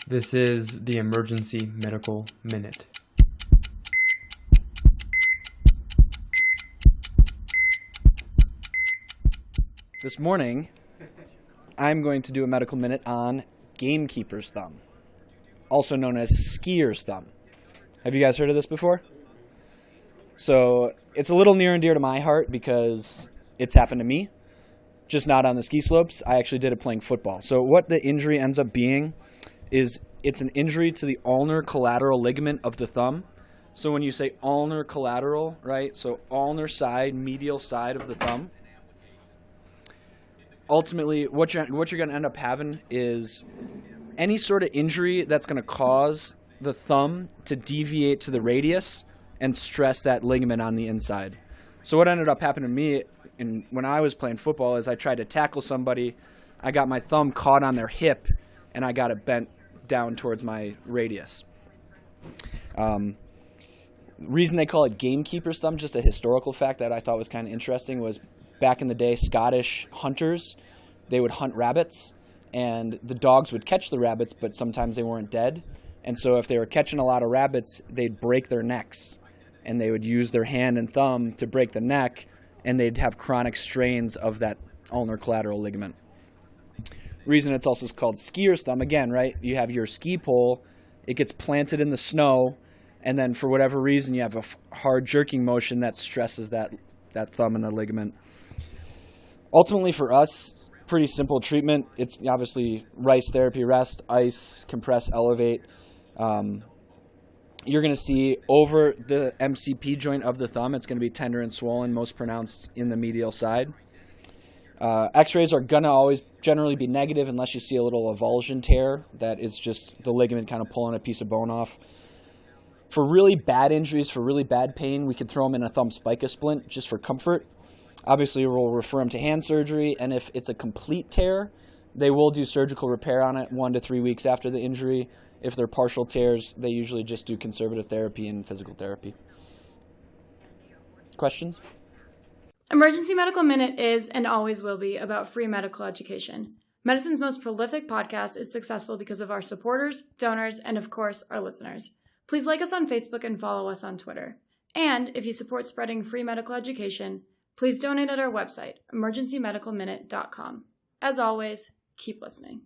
This is the Emergency Medical Minute. This morning, I'm going to do a medical minute on gamekeeper's thumb, also known as skier's thumb. Have you guys heard of this before? So it's a little near and dear to my heart because it's happened to me, just not on the ski slopes. I actually did it playing football. So what the injury ends up being is it's an injury to the ulnar collateral ligament of the thumb. So when you say ulnar collateral, right, so ulnar side, medial side of the thumb, ultimately what you're going to end up having is any sort of injury that's going to cause the thumb to deviate to the radius and stress that ligament on the inside. So what ended up happening to me when I was playing football is I tried to tackle somebody, I got my thumb caught on their hip, and I got it bent down towards my radius. Reason they call it gamekeeper's thumb, just a historical fact that I thought was kind of interesting, was back in the day, Scottish hunters, they would hunt rabbits, and the dogs would catch the rabbits, but sometimes they weren't dead. And so if they were catching a lot of rabbits, they'd break their necks, and they would use their hand and thumb to break the neck, and they'd have chronic strains of that ulnar collateral ligament. Reason it's also called skier's thumb, again, right? You have your ski pole, it gets planted in the snow, and then for whatever reason you have a hard jerking motion that stresses that thumb and the ligament. Ultimately for us, pretty simple treatment. It's obviously RICE therapy, rest, ice, compress, elevate. You're going to see over the MCP joint of the thumb, it's going to be tender and swollen, most pronounced in the medial side. X-rays are going to always generally be negative unless you see a little avulsion tear. That is just the ligament kind of pulling a piece of bone off. For really bad injuries, for really bad pain, we can throw them in a thumb spica splint just for comfort. Obviously, we'll refer them to hand surgery, and if it's a complete tear, they will do surgical repair on it 1 to 3 weeks after the injury. If they're partial tears, they usually just do conservative therapy and physical therapy. Questions? Emergency Medical Minute is and always will be about free medical education. Medicine's most prolific podcast is successful because of our supporters, donors, and of course, our listeners. Please like us on Facebook and follow us on Twitter. And if you support spreading free medical education, please donate at our website, emergencymedicalminute.com. As always, keep listening.